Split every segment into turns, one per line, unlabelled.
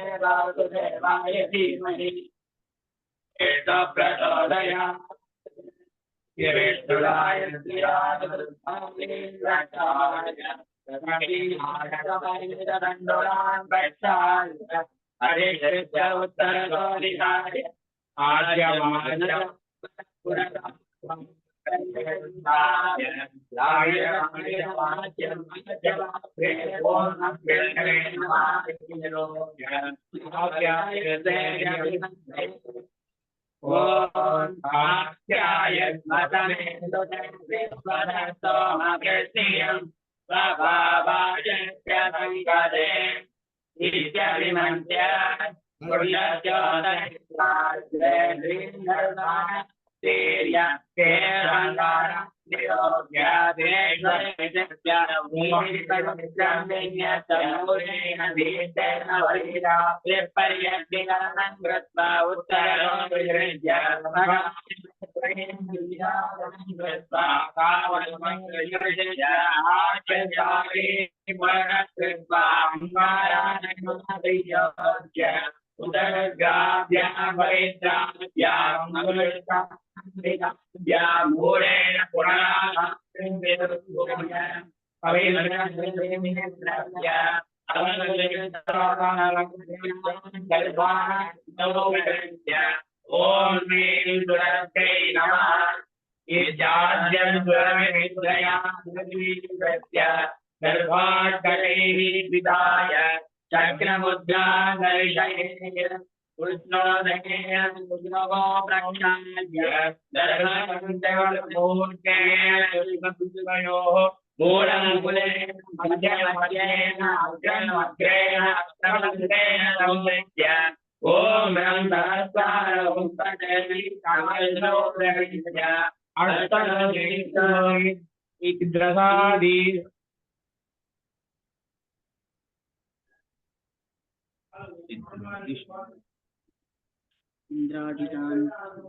वासुदेवाय धीमहि तन्नो प्रचोदयात्। विष्णुराय दण्डोरान् प्रक्षाल्य हरिश्च उत्तरगोरिकाय आर्यमानः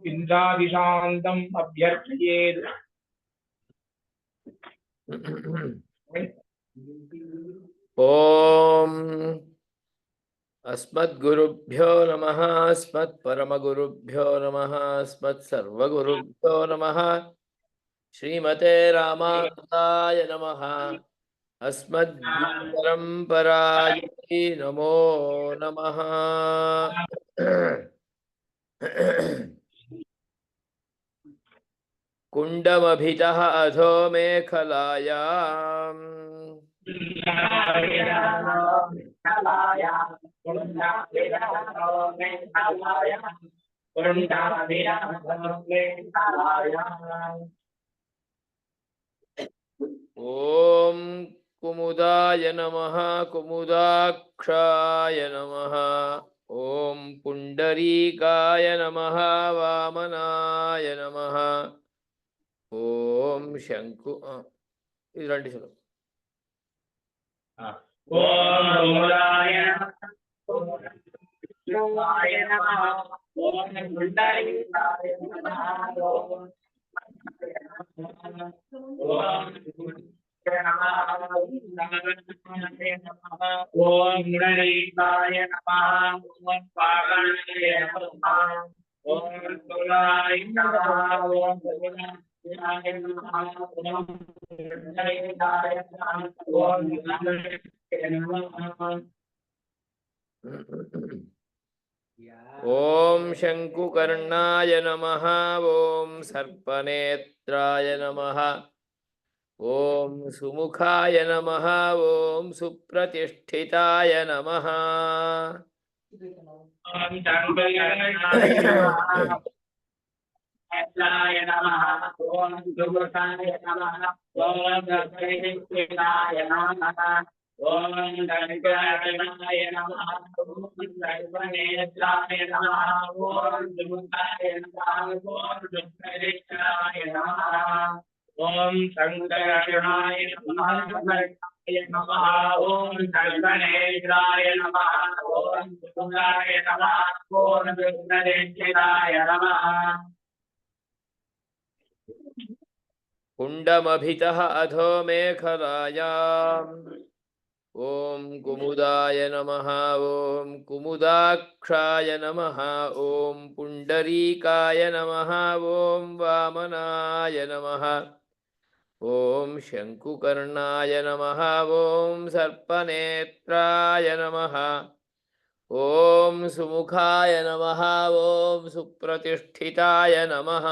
इंद्रादिशान्तम् अभ्यर्थयेत्।
ओम अस्मद्गुरुभ्यो नमः। अस्मत्परमगुरुभ्यो नमः। अस्मत्सर्वगुरुभ्यो नमः। श्रीमते रामानुजाय नमः। अस्मद्गुरुपरम्परायै नमो नमः। कुण्डमभितः अधो मेखलायाम् ओम कुमुदाय नमः। कुमुदाक्षाय नमः। ओम पुंडरीकाय नमः। वामनाय नमः। ओम शंकु इदंडी चलो।
ओम मूलाय नमः। ओम पुंडरीकाय नमः। ओम गणेशाय नमः। ओम पावनाय नमः। ओम तुलाय नमः। ओम गणेशाय नमः। ओम
ओम शंकुकर्णाय नमः। ओम सर्पनेत्राय नमः। ओम सुमुखाय नमः। ओम सुप्रतिष्ठिताय नमः।
ओम शंकराय नमः। ओम सुमुखाय नमः। ओम गणेशाय नमः। ओम गणेशाय नमः। ओम सर्वनेत्राय नमः। ओम सुमुखाय नमः। ओम सुप्रतिष्ठाय नमः। ओम शंकराय नमः। ओम सर्वनेत्राय नमः। ओम सुमुखाय नमः। ओम सुप्रतिष्ठाय नमः।
कुण्डमभितः अधो मेखलायाम् ओम कुमुदाय नमः ओम कुमुदाक्षाय नमः ओम पुंडरीकाय नमः ओम वामनाय नमः ओम शंकुकर्णाय नमः ओम सर्पनेत्राय नमः ओम सुमुखाय नमः ओम सुप्रतिष्ठिताय नमः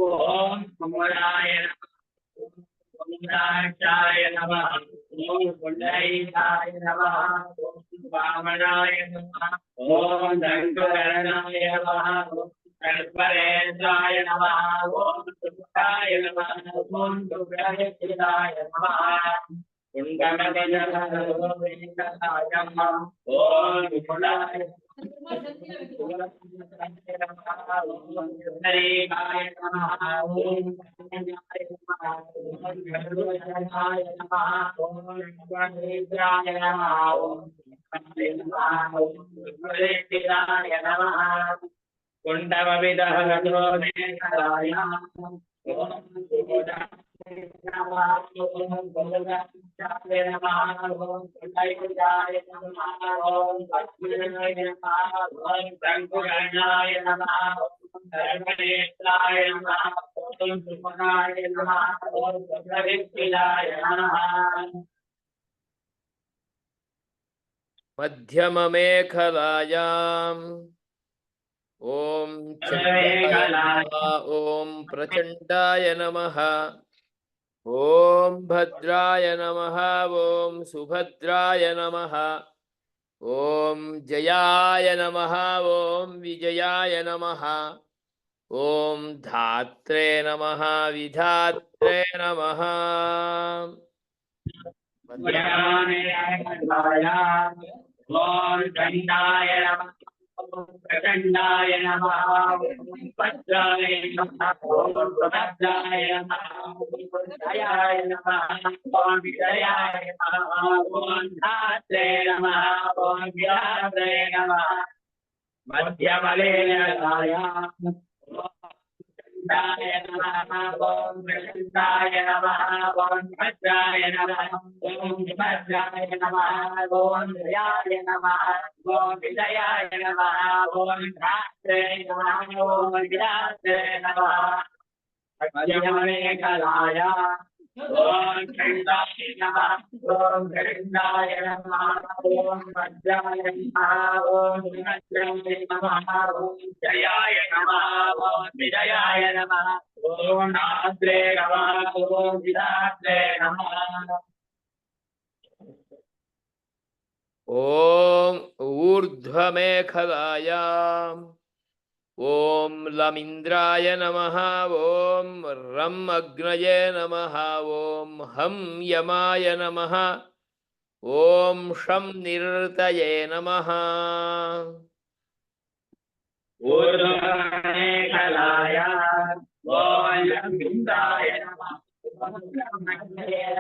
ओम कुमाराय कुमाराय नमः ओम कुंडलीकाय नमः ओम वामनाय नमः ओम दंडकरणाय नमः ओम सर्परेन्द्राय नमः ओम सुखाय नमः ओम दुर्गाय नमः
मध्यममेखलायाम् ओम चंडाय नमः ओम प्रचंडाय नमः ओम भद्राय नमः ओम सुभद्राय नमः ओम जयाय नमः ओम विजयाय नमः ओम धात्रे नमः विधात्रे नमः
प्रचंडाय नमः भद्राय नमः भद्राय नमः जयाय नमः विजयाय नमः धात्रे नमः विधात्रे नमः मध्यमलेनाय दाय नमः ओम कृष्णाय नमः ओम भद्राय नमः ओम भद्राय नमः ओम जयाय नमः ओम विजयाय नमः ओम धात्रे नमः ओम विधात्रे नमः मध्यमलेनाय ओम कृष्णाय नमः ओम कृष्णाय नमः ओम भद्राय नमः ओम भद्राय नमः ओम जयाय नमः ओम विजयाय नमः ओम धात्रे नमः ओम विधात्रे नमः
ओम ऊर्ध्वमेखलायाम् ओम लमिंद्राय नमः ओम रम अग्नये नमः ओम हम यमाय नमः ओम शम निरृतये नमः
ऊर्ध्वमेखलाय ओम लंबिताय नमः ओम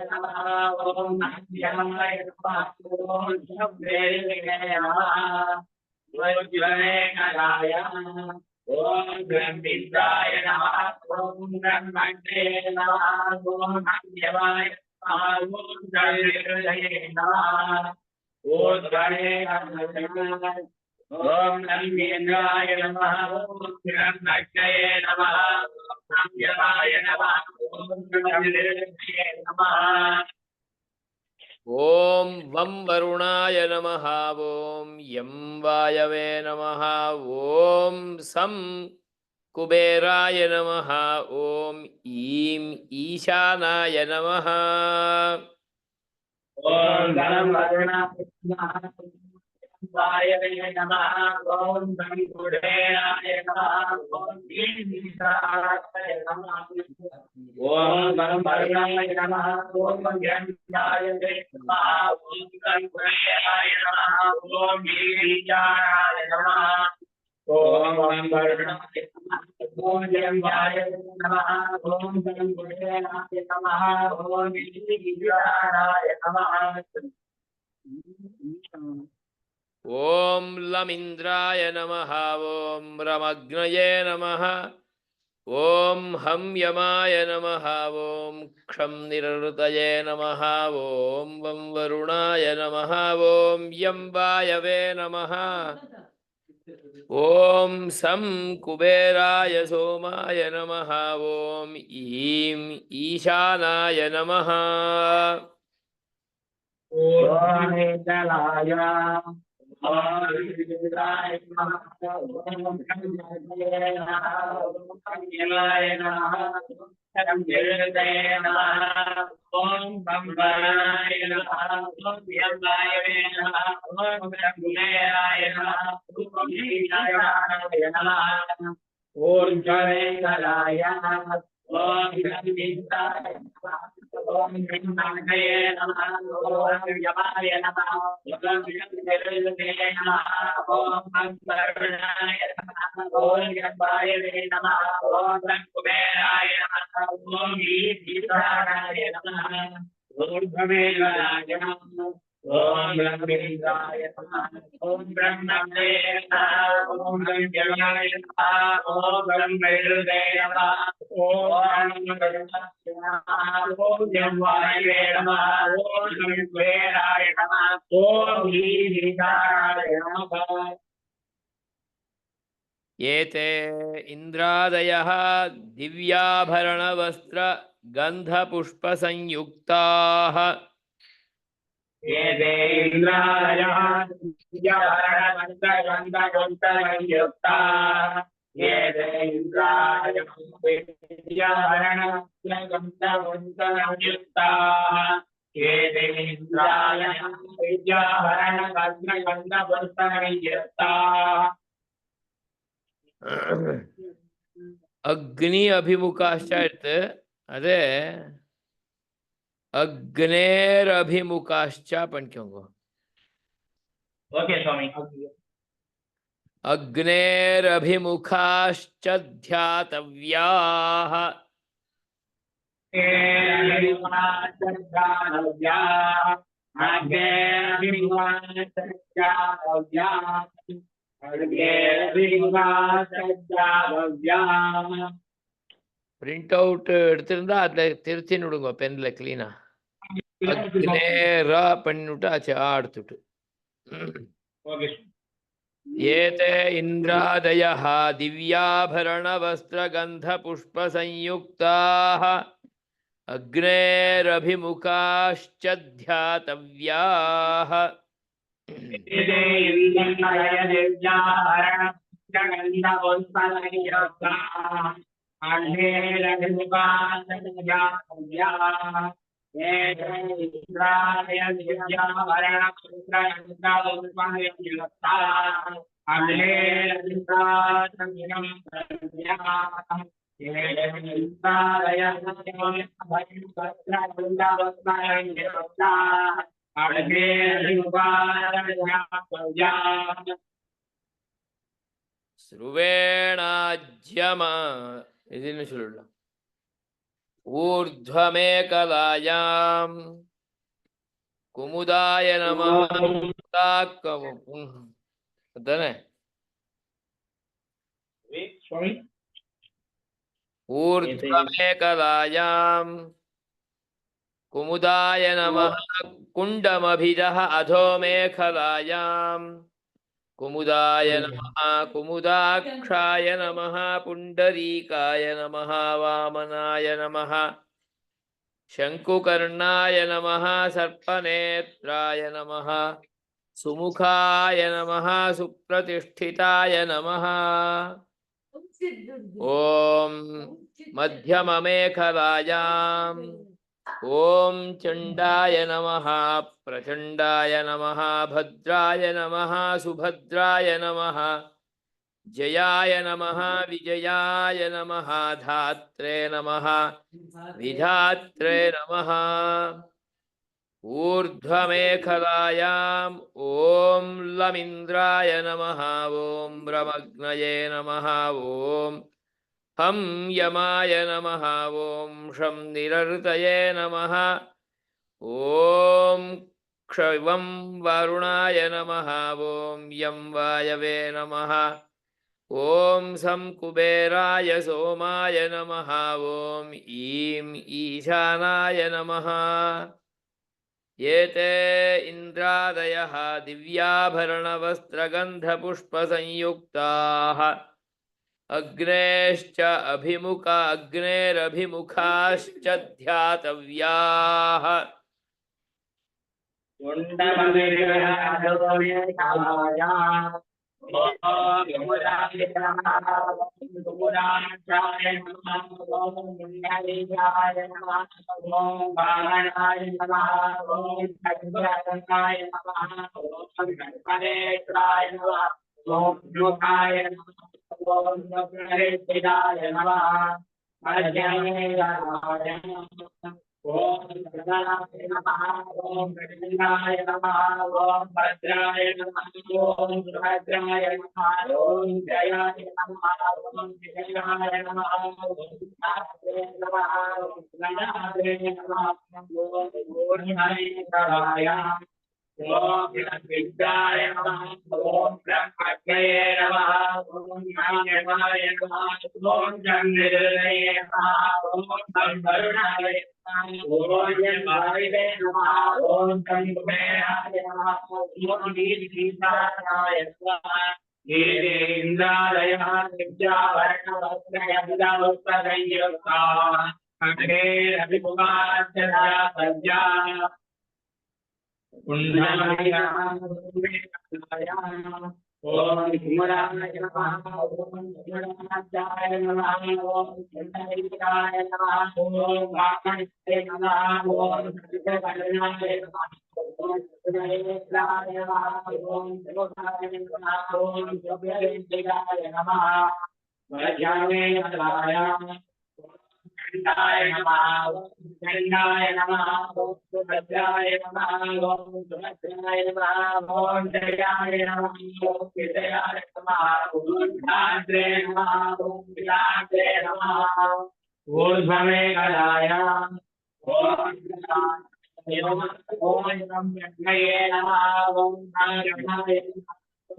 नमः ओम यमाय नमः ओम शब्देय नमः ऊर्ध्वमेखलाय ओम लंबिताय नमः ओम ब्रह्मणे नमः ओम यमाय नमः ओम शब्देय नमः ऊर्ध्वमेखलाय ओम नंदीन्द्राय नमः ओम हिरण्यक्षये नमः ओम यमाय नमः ओम नंदीन्द्राय नमः
ओम वम वरुणाय नमः ओम यम वायवे नमः ओम सम कुबेराय नमः ओम ईम ईशानाय नमः
ओम धनम वरुणाय नमः वायवे नमः ओम धनकुबेराय नमः ओम ईशानाय नमः ओम धनम वरुणाय नमः ओम ज्ञानाय नमः ओम धनकुबेराय नमः ओम ईशानाय नमः ओम वरुणाय नमः ओम ज्ञानाय नमः ओम धनकुबेराय नमः ओम ईशानाय नमः
ओम लमिंद्राय नमः ओम रमग्नये नमः ಓಂ ಹಂ ಯಮಾಯ ನಮಃ ಓಂ ಕ್ಷಂ ನಿರೃತಯೇ ನಮಃ ಓಂ ವಂ ವರುಣಾಯ ನಮಃ ಓಂ ಯಂ ವಾಯವೇ ನಮಃ ಓಂ ಸಂ ಕುಬೇರಾಯ ಸೋಮಾಯ ನಮಃ ಓಂ ಈಂ ಈಶಾನಾಯ ನಮಃ
ಓಂ ಏಕಲಾಯ ಓಂ ವಿದ್ರಾಯ ನಮಃ ಓಂ ಕನ್ಯಾಯ ನಮಃ ಓಂ ಕನ್ಯಾಯ ನಮಃ ಓಂ ಜಗದಯ ನಮಃ ಓಂ ಬಂಬರಾಯ ನಮಃ ಓಂ ಯಂಬಾಯ ನಮಃ ಓಂ ಬ್ರಹ್ಮೇರಾಯ ನಮಃ ಓಂ ಈಶಾನಾಯ ನಮಃ ಓಂ ಜಗದಯ ಓಂ ವಿದ್ರಾಯ ನಮಃ ಓಂ ಗಣಪತಯೇ ನಮಃ ಓಂ ಯಮಾಯ ನಮಃ ಓಂ ವಿಷ್ಣುದೇವೇ ನಮಃ ಓಂ ಅಂಬರಾಯ ನಮಃ ಓಂ ಯಂಬಾಯ ನಮಃ ಓಂ ಕುಬೇರಾಯ ನಮಃ ಓಂ ಈಶಾನಾಯ ನಮಃ ಓಂ ಬ್ರಹ್ಮೇರಾಯ ನಮಃ ಓಂ ಬ್ರಹ್ಮೇಂದ್ರಾಯ ನಮಃ ಓಂ ಬ್ರಹ್ಮಣೇ ನಮಃ ಓಂ ಬ್ರಹ್ಮಣಾಯ ನಮಃ ಓಂ ಬ್ರಹ್ಮೇಂದ್ರೇ ನಮಃ ಓಂ ಯಂವಾಯ ನಮಃ ಓಂ ಕುಬೇರಾಯ ನಮಃ ಓಂ ಈಶಾನಾಯ ನಮಃ
ಏತೆ ಇಂದ್ರಾದಯಃ ದಿವ್ಯಾಭರಣವಸ್ತ್ರ ಗಂಧಪುಷ್ಪಸಂಯುಕ್ತಾಃ
ಏತೆ ಇಂದ್ರಾದಯಃ ದಿವ್ಯಾಭರಣವಸ್ತ್ರಗಂಧಪುಷ್ಪಸಂಯುಕ್ತಾಃ ಏತೆ ಇಂದ್ರಾದಯಃ ದಿವ್ಯಾಭರಣವಸ್ತ್ರಗಂಧಪುಷ್ಪಸಂಯುಕ್ತಾಃ ಏತೆ ಇಂದ್ರಾದಯಃ ದಿವ್ಯಾಭರಣವಸ್ತ್ರಗಂಧಪುಷ್ಪಸಂಯುಕ್ತಾಃ
ಅಗ್ನಿ ಅಭಿಮುಖಾಶ್ಚ ಇರುತ್ತೆ ಅದೇ ಅಗ್ನೇರಭಿಮುಖಾಶ್ಚ ಪಂಚಂಗು
ಓಕೆ ಸ್ವಾಮಿ
ಅಗ್ನೇರಭಿಮುಖಾಶ್ಚ ಧ್ಯಾತವ್ಯಾಃ பிரிண்ட் அவுட் எடுத்திருந்தா அதுல திருத்தி விடுங்க பென்ல கிளீனா அக்னேர பண்ணிவிட்டு ஆச்சு எடுத்துட்டு ஏதே இந்திராதயः दिव्याभरणवस्त्रगन्धपुष्पसंयुक्ताः अग्नेरभिमुखाश्च ध्यातव्याः ஸ்ருவேணாஜ்யமா இதுன்னு சொல்லலாம் ஊர்ಧ್ವಮೇಕಲಾಯಾಂ ಕುಮುದಾಯ ನಮಃ ಅದಾನೆ ಊರ್ಧ್ವಮೇಕಲಾಯಾಂ ಕುಮುದಾಯ ನಮಃ ಕುಂಡಮಭಿಜಃ ಅಧೋಮೇಖಲಾಯಾಂ ಕುಮುದಾಯ ನಮಃ ಕುಮುದಾಕ್ಷಾಯ ನಮಃ ಪುಂಡರೀಕಾಯ ನಮಃ ವಾಮನಾಯ ನಮಃ ಶಂಕುಕರ್ಣಾಯ ನಮಃ ಸರ್ಪನೇತ್ರಾಯ ನಮಃ ಸುಮುಖಾಯ ನಮಃ ಸುಪ್ರತಿಷ್ಠಿತಾಯ ನಮಃ ಓಂ ಮಧ್ಯಮಮೇಖಲಾಯಾಂ ಓಂ ಚಂಡಾಯ ನಮಃ ಪ್ರಚಂಡಾಯ ನಮಃ ಭದ್ರಾಯ ನಮಃ ಸುಭದ್ರಾಯ ನಮಃ ಜಯಾಯ ನಮಃ ವಿಜಯಾಯ ನಮಃ ಧಾತ್ರೆ ನಮಃ ವಿಧಾತ್ರೆ ನಮಃ ಊರ್ಧ್ವಮೇಖಲಾಯಾಂ ಓಂ ಲಮಿಂದ್ರಾಯ ನಮಃ ಓಂ ಬ್ರಹ್ಮಗ್ನಯೇ ನಮಃ ಓಂ ಹಂ ಯಮಾಯ ನಮಃ ಓಂ ಶಂ ನಿರೃತಯೇ ನಮಃ ಓಂ ಕ್ಷಂ ವರುಣಾಯ ನಮಃ ಓಂ ಯಂ ವಾಯವೇ ನಮಃ ॐ सं कुबेराय सोमाय नमः ॐ ईं ईशानाय नमः एते इन्द्रादयः दिव्याभरणवस्त्रगन्धपुष्पसंयुक्ताः अग्नेरभिमुखाश्च ध्यातव्याः
ओम गणानाय नमः ओम गणानाय नमः ओम भद्राय नमः ओम सुभद्राय नमः ओम जयाय नमः ओम विजयाय नमः ओम नाथाय नमः ओम गणानाय नमः ओम पूर्णाय ओम विद्याय नमः ओम ब्रह्मज्ञाय नमः ओम ज्ञानाय नमः ओम चंद्राय नमः ओम वरुणाय ओम वायुवे नमः ओम कुबेराय नमः ओम नीलकंठाय नमः इंद्रादयः दिव्याभरणवस्त्रगन्धपुष्पसंयुक्ताः अग्नेरभिमुखाश्च ध्यातव्याः ओम हिमराय नमः ओम हिमराय नमः ओम चंद्रकाय नमः ओम वामनाय नमः ओम कृष्णवर्णाय नमः ओम सुरेन्द्राय नमः ओम देवाय नमः ओम सुब्रह्मण्याय नमः वज्राय नमः गंडाय नमः गंडाय नमः ओम सुभद्राय नमः ओम सुभद्राय नमः ओम जयाय नमः ओम विजयाय नमः ओम धात्रे नमः ओम विलासे नमः ऊर्ध्वे गलाय ओम ओम ब्रह्मणे नमः ओम नारायणाय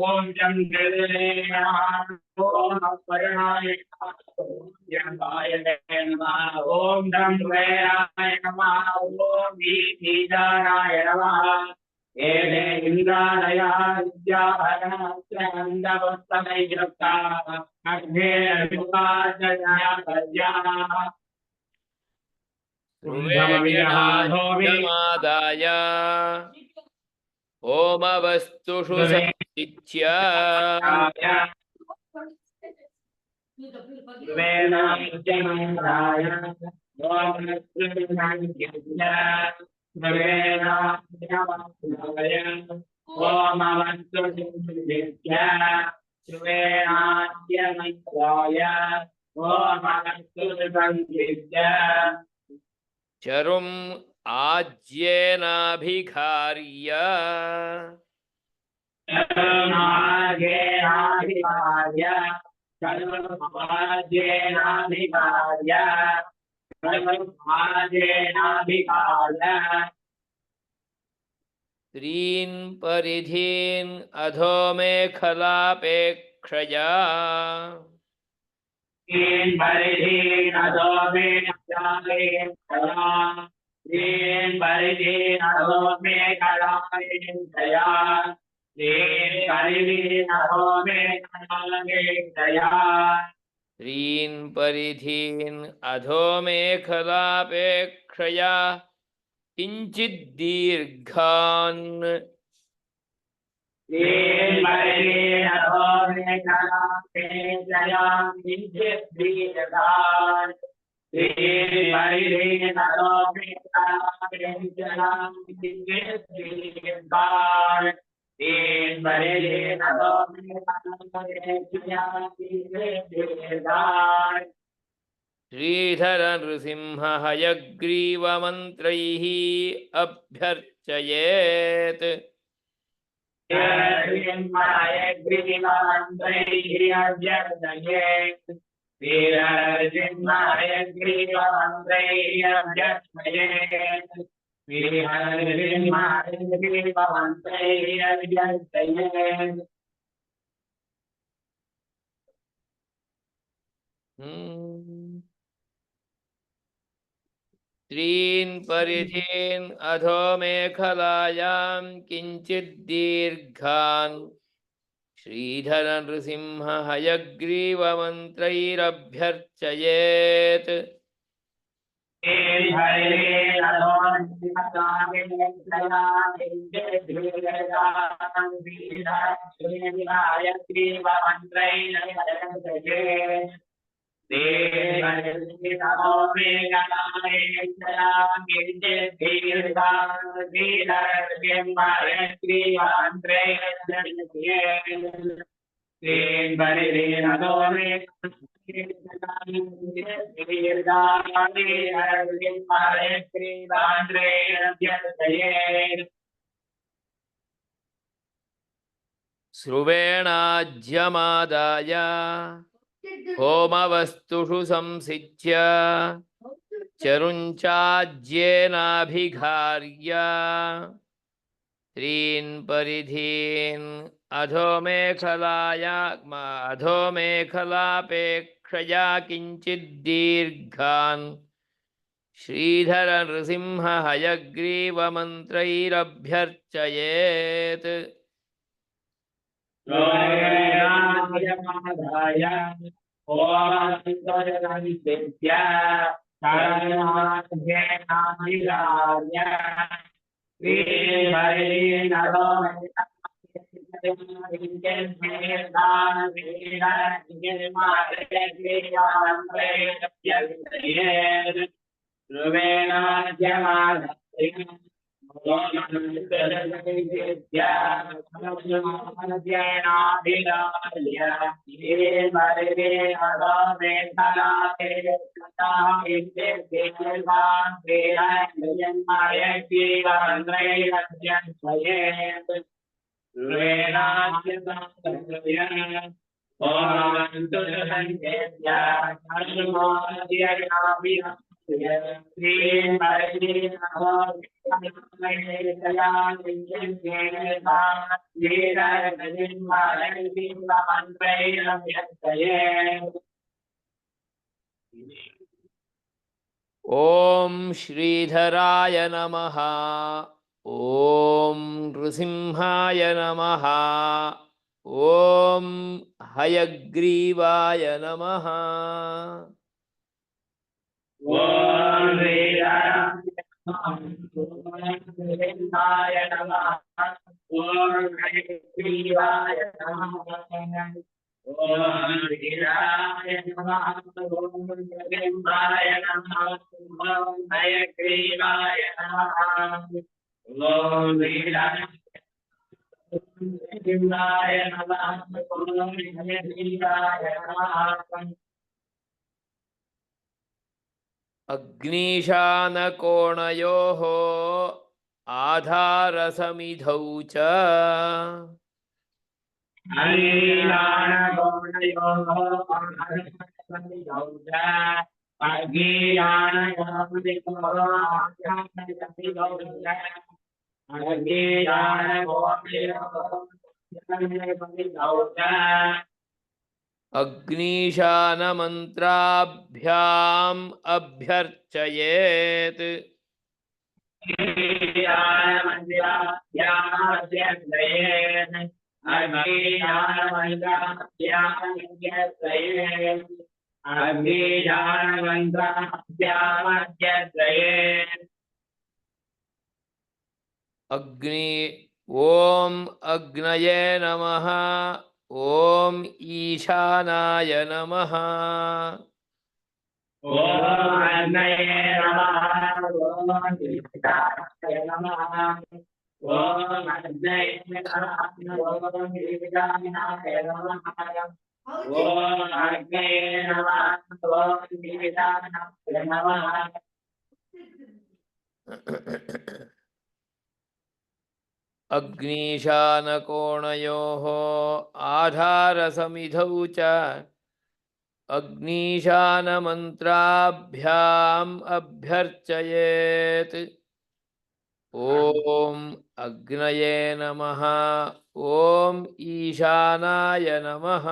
ओम चंद्राय नमः ओम वरुणाय नमः ओम ज्ञानाय नमः ओम धम्मेराय नमः ओम ईशानाय नमः एते इंद्रादयः विद्याभरणवस्त्रगन्धपुष्पसंयुक्ताः अग्नेरभिमुखाश्च ध्यातव्याः
ध्रुवेणादाय ओमवस्तुषु संस्थित्य चरुम् आज्येनाभिघार्य त्रीन् परिधीन् अधो मेखलापेक्षया त्रीन् परिधीन् अधो मेखलापेक्षया किञ्चिद्दीर्घान् श्रीधर नृसिंह हयग्रीवमन्त्रैः अभ्यर्चयेत् त्रीन् परिधीन् अधो मेखलायां किञ्चित् दीर्घान् श्रीधर नृसिंह हयग्रीवमन्त्रैरभ्यर्चयेत् स्रुवेणाज्यमादाय होमवस्तुषु संसिच्य चरुञ्चाज्येनाभिघार्य त्रीन् परिधीन् अधो मेखलापेक्षया किञ्चित् दीर्घान् श्रीधर नृसिंह हयग्रीवमन्त्रैरभ्यर्चयेत् ओम श्रीधराय नमः। ओम नृसिंहाय नमः। ओम हयग्रीवाय नमः। अग्निशानकोणयोः आधारसमिधौ च अग्निशानमन्त्राभ्याम् अभ्यर्चयेत् अग्नि ओम अग्नये नमः। ओम ईशानाय नमः। अग्निशानकोणयोः आधारसमिधौ च अग्निशानमन्त्राभ्याम् अभ्यर्चयेत्। ओम अग्नये नमः। ओम ईशानाय नमः।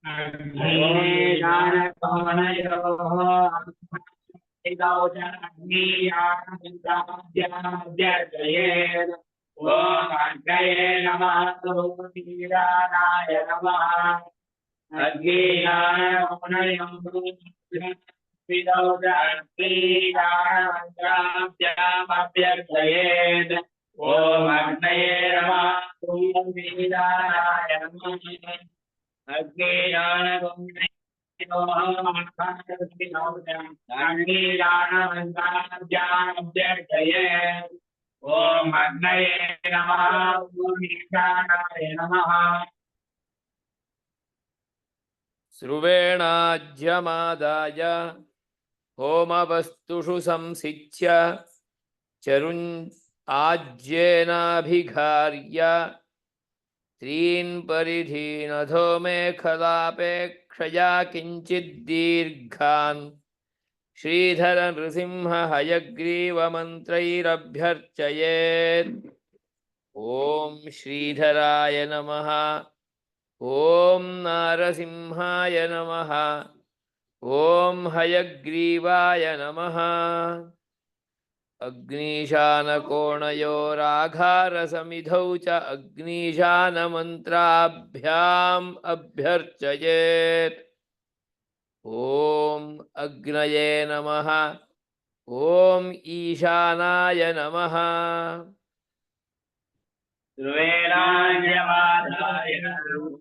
अग्नीयानमन्त्राभ्यामभ्यर्चयेत् ॐ अग्नये नमः वीरानाय नमः अग्नीयानमन्त्राभ्यामभ्यर्चयेत् ॐ अग्नये नमः वीरानाय नमः अग्नीयानमन्त्राभ्यामभ्यर्चयेत् ॐ अग्नये नमः ईशानाय नमः
स्रुवेणाज्यमादाय होमवस्तुषु संसिच्य चरुन् आज्येनाभिघार्य त्रीन् परिधीनधो मेखलापेक्षया किञ्चिद्दीर्घान् श्रीधर नृसिंह हयग्रीवमन्त्रैरभ्यर्चयेत् ॐ श्रीधराय नमः ॐ नारसिंहाय नमः ॐ हयग्रीवाय नमः अग्नीशानकोणयोराघारसमिधौ च अग्नीशानमन्त्राभ्याम् अभ्यर्चयेत् ॐ अग्नये नमः ॐ ईशानाय नमः
ध्रुवेणान्यवादाय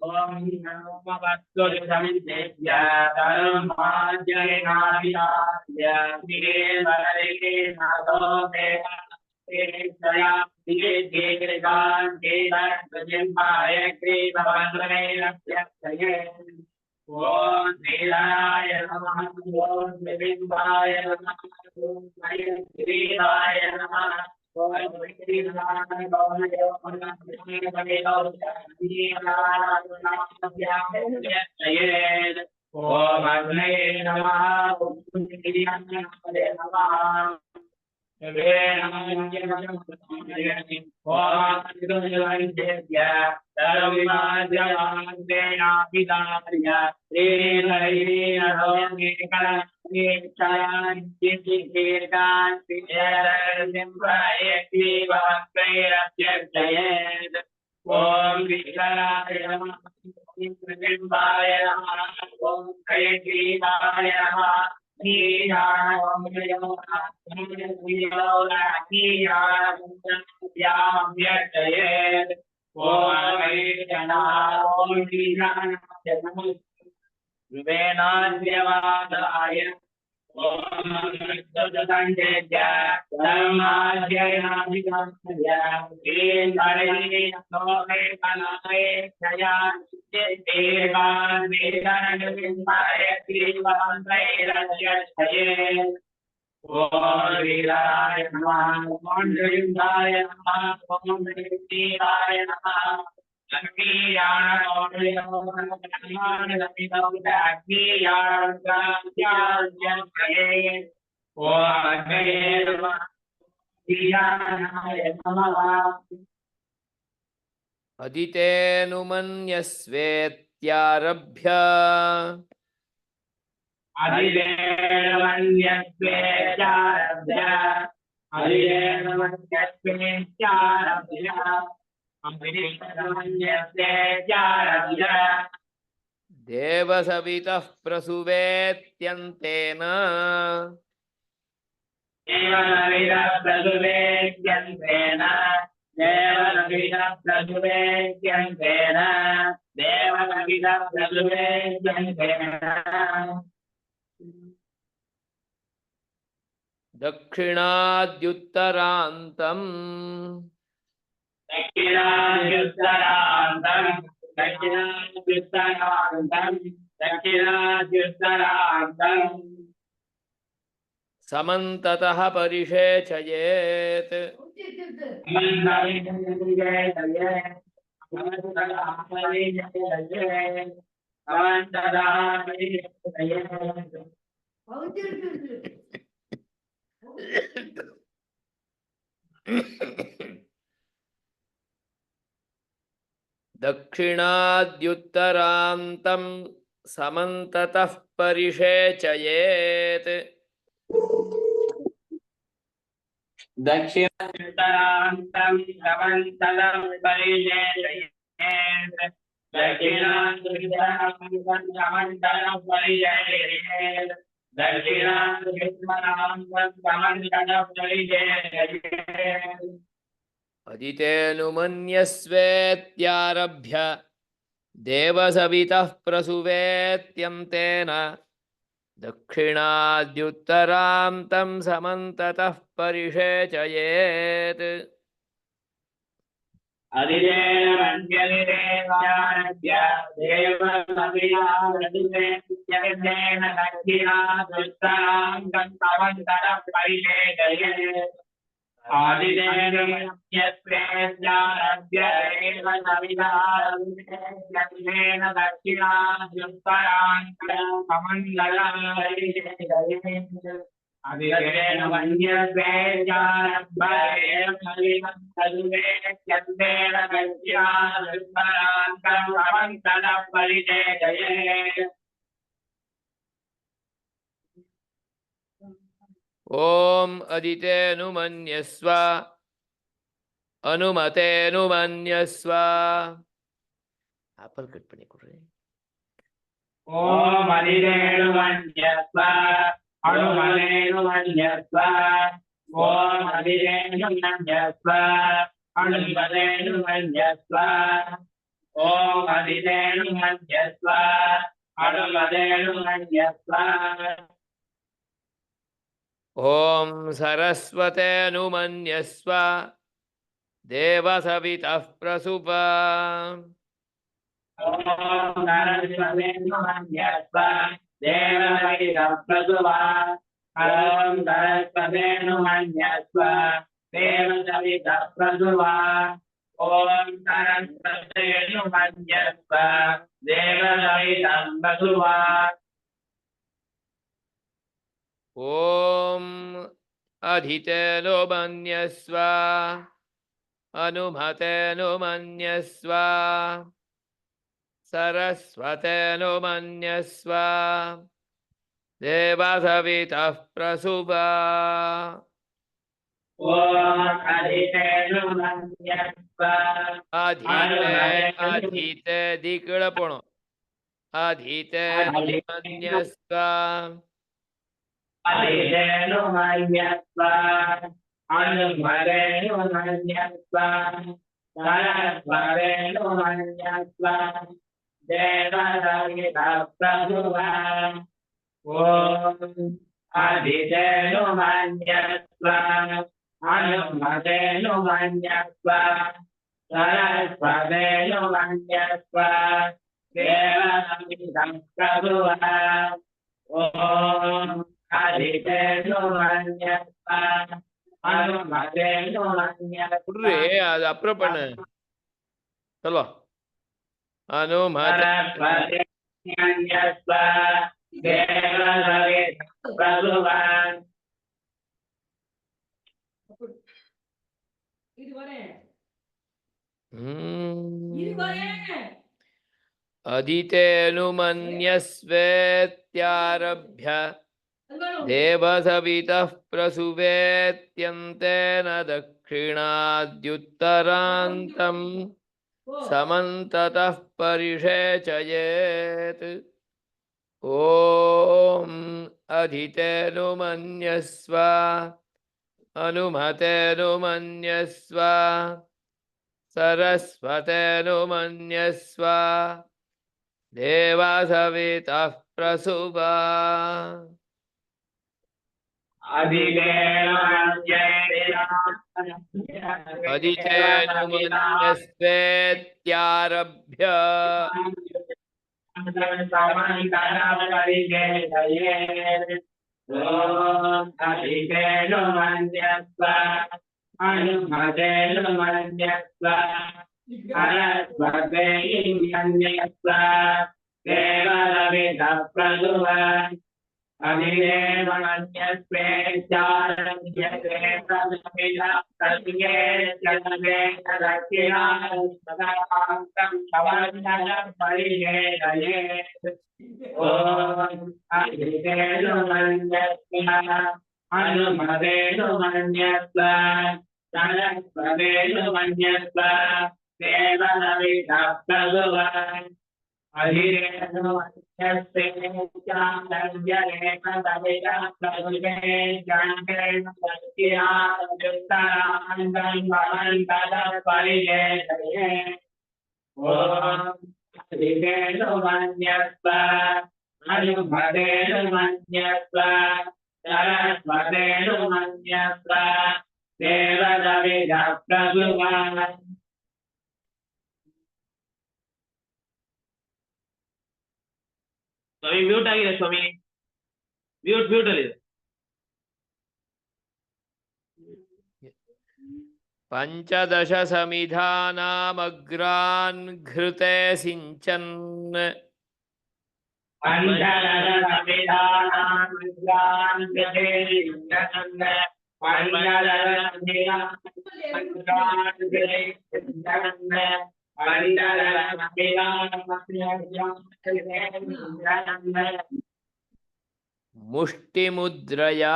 ॐ नमोमवस्तुसंसेव्य धर्माजयनाभिलाष्य श्रीवरेणातो देवया दीर्घान्तेदर्शजिह्वाय ग्रीववन्द्रेणभ्यर्चये ॐ श्रीधराय नमः ॐ विबिम्बाय नमः ॐ हयग्रीवाय नमः ॐ अग्नये नमः ॐ विष्णुराय नमः बिम्बाय नमः ॐ हयग्रीवाय नमः ध्रुवेणाद्यवादाय
अदितेऽनुमन्यस्वेत्यारभ्य देवसवितः प्रसुवेत्यन्तेन दक्षिणाद्युत्तरान्तम् समन्ततः परिषेचयेत् दक्षिणाद्युत्तरान्तं समन्ततः परिषेचयेत्
दक्षिणान्तरान्तं समन्तलं परिषेचयेत् दक्षिणान्तरान्तं समन्तलं परिषेचयेत् दक्षिणान्तरान्तं समन्तलं परिषेचयेत्
अदितेऽनुमन्यस्वेत्यारभ्य देवसवितः प्रसुवेत्यन्तेन दक्षिणाद्युत्तरां तं समन्ततः परिषेचयेत्
अधिदेवन्यदिदेवारभ्य देवसवितारदिवेत्यन्तेन दक्षिणादुत्तराङ्गं समन्तलं परिषेचयेत् आदिदेवन्यस्वेत्यारभ्य देवसवितारदिवेत्यन्तेन दक्षिणादुत्तराङ्गं समन्तलं परिषेचयेत् अधिदेन वन्यस्वेत्यारभ्येन दक्षिणादुत्तराङ्गं समन्तलं परिषेचयेत्
ओम अदितेऽनुमन्यस्व अनुमतेऽनुमन्यस्व आपल कट पड़े को रे
ओम अधिदेनुमन्यस्व अनुमतेनुमन्यस्व ओम अधिदेनुमन्यस्व अनुमतेनुमन्यस्व ओम अधिदेनुमन्यस्व अनुमतेनुमन्यस्व
ओम सरस्वतेऽनुमन्यस्व देवसवितः प्रसुप
ओम सरस्वतेनुमन्यस्व देवसवितः प्रसुप ओम सरस्वतेनुमन्यस्व देवसवितः प्रसुप ओम सरस्वतेनुमन्यस्व देवसवितः प्रसुप
ओम अधितेऽनुमन्यस्व अनुमतेऽनुमन्यस्व सरस्वतेऽनुमन्यस्व देवसवितः प्रसुप
ओम अधितेनुमन्यस्व
अधीते दिक्ळपणो अधीतेऽनुमन्यस्व
अधिदेनुमन्यस्व अनुमतेनुमन्यस्व सरस्वतेनुमन्यस्व देवसवितः प्रसुप ओम अधिदेनुमन्यस्व अनुमतेनुमन्यस्व सरस्वतेनुमन्यस्व देवसवितः प्रसुप ओम अधिदेनुमन्यस्व अनुमतेनुमन्यस्व
रे அது அப்புறம் பண்ணு चलो अनुमते
सरस्वतेनुमन्यस्व देवसवितः प्रसुप
अदितेऽनुमन्यस्वेत्यारभ्य देवसवितः प्रसुवेत्यन्तेन दक्षिणाद्युत्तरान्तं समन्ततः परिषेचयेत् ओम अधितेऽनुमन्यस्व अनुमतेऽनुमन्यस्व सरस्वतेऽनुमन्यस्व देवसवितः प्रसुप अदितेऽनुमन्यस्वेत्यारभ्य
अधिदेनुमन्यस्व अनुमतेनुमन्यस्व सरस्वतेनुमन्यस्व देवसवितः प्रसुप ಸ್ವಾಮಿ ಮ್ಯೂಟ್ ಆಗಿದೆ ಸ್ವಾಮಿ ಮ್ಯೂಟ್ ಅಲ್ಲಿ
ಪಂಚದಶ ಸಮಿಧಾನಾಮಗ್ರಾನ್ ಘೃತೆ ಸಿಂಚನ್ ಮುಷ್ಟಿಮುದ್ರಯಾ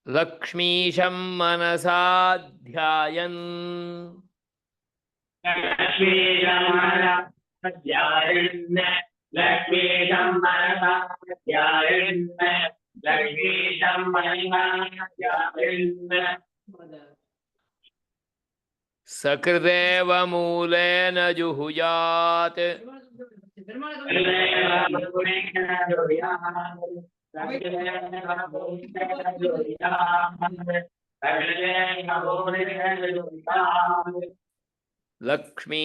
ಲಕ್ಷ್ಮೀಶಂ ಮನಸಾ ಧ್ಯಾಯನ್ ಸಕೃದೇವ ಮೂಲೇನ ಜುಹುಯಾತ್ ಲಕ್ಷ್ಮೀ